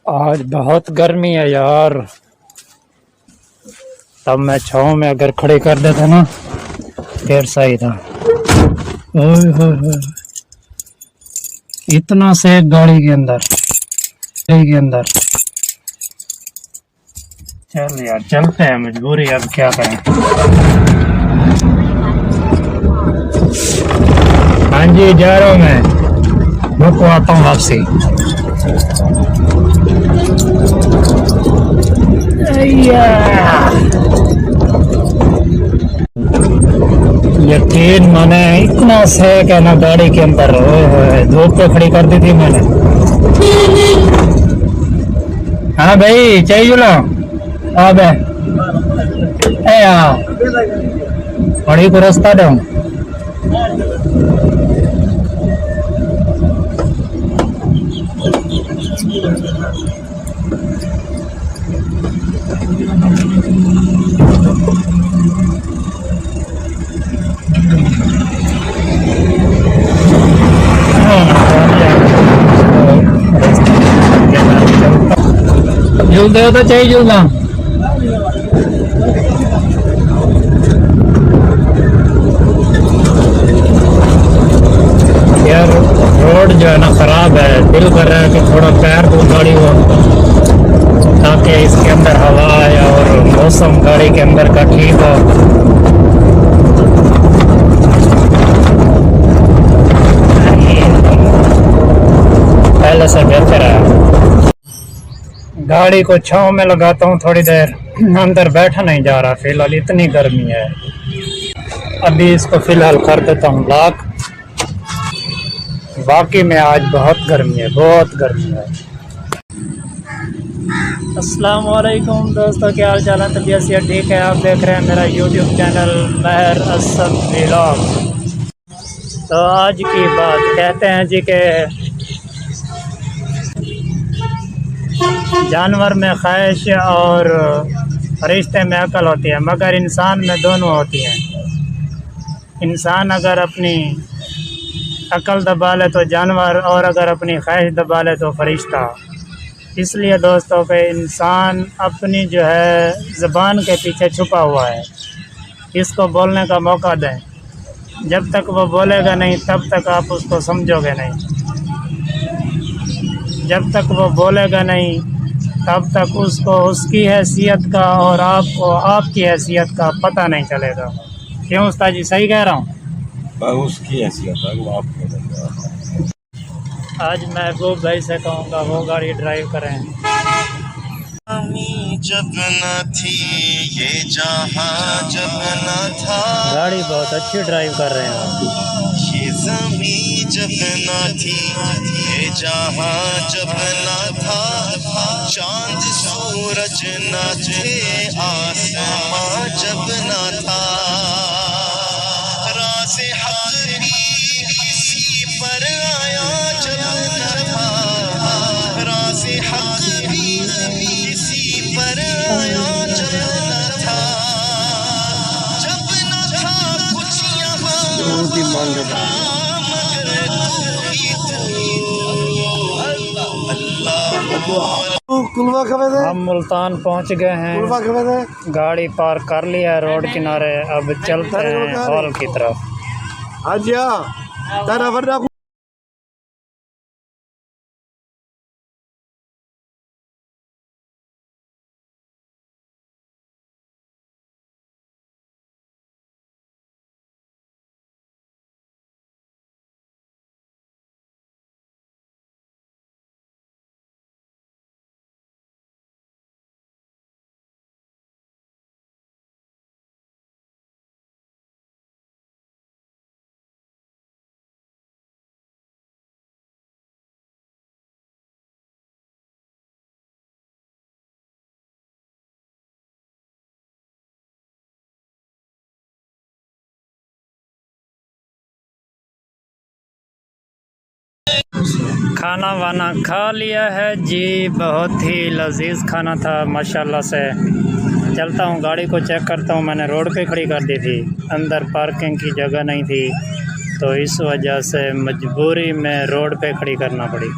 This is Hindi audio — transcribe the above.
आज बहुत गर्मी है यार। तब मैं छाँव में अगर खड़े कर देता ना फिर सही था। ओए होए होए, इतना सेक गाड़ी के अंदर। चल यार चलते हैं, मजबूरी अब क्या करें। हाँ जी जा रहा हूँ मैं, रुको आता हूँ वापसी। यकीन माने इतना सेक है ना गाड़ी के अंदर। धूप पे खड़ी कर दी थी मैंने। हाँ भाई चाहिए लो अब बड़ी को रास्ता दो। जुलते हो तो चाहिए जुलना यार। रोड जो है ना खराब है, दिल कर रहा है कि थोड़ा पैर को गाड़ी हो ताकि इसके अंदर हवा आए और मौसम गाड़ी के अंदर का ठीक हो। पहले से बेहतर है। गाड़ी को छांव में लगाता हूँ थोड़ी देर, अंदर बैठा नहीं जा रहा फिलहाल, इतनी गर्मी है। अभी इसको फिलहाल कर देता हूँ लॉक। बाकी में आज बहुत गर्मी है, बहुत गर्मी है। अस्सलाम वालेकुम दोस्तों, क्या हाल चाल है? तबीयत से ठीक है? आप देख रहे हैं मेरा यूट्यूब चैनल महर असद व्लॉग। तो आज की बात कहते हैं जी के जानवर में ख्वाहिश और फरिश्ते में अकल होती है, मगर इंसान में दोनों होती हैं। इंसान अगर अपनी अकल दबा ले तो जानवर, और अगर अपनी ख्वाहिश दबा ले तो फरिश्ता। इसलिए दोस्तों के इंसान अपनी जो है ज़बान के पीछे छुपा हुआ है, इसको बोलने का मौका दें। जब तक वो बोलेगा नहीं तब तक आप उसको समझोगे नहीं। जब तक वो बोलेगा नहीं तब तक उसको उसकी हैसियत का और आपको आपकी हैसियत का पता नहीं चलेगा। क्यों उस्ताद जी, सही कह रहा हूँ? उसकी हैसियत है वो आपको। आज महबूब भाई से कहूँगा वो गाड़ी ड्राइव करें। जब न थी ये जहां, जब न था, गाड़ी बहुत अच्छी ड्राइव कर रहे हैं आप। ये ज़मीं जब न थी ये जहां, जब न था, चांद सूरज न थे, आसमां जब न था, राज़े हक़ भी किसी पर आया जब न था, राज़े हक़ भी किसी पर आया जब न था, जब न था कुछ यहाँ मगर तू ही हम मुल्तान पहुंच गए हैं, गाड़ी पार्क कर लिया है रोड किनारे। अब चलते हैं हॉल की तरफ। खाना वाना खा लिया है जी, बहुत ही लजीज खाना था माशाल्लाह से। चलता हूँ गाड़ी को चेक करता हूँ। मैंने रोड पे खड़ी कर दी थी, अंदर पार्किंग की जगह नहीं थी, तो इस वजह से मजबूरी में रोड पे खड़ी करना पड़ी।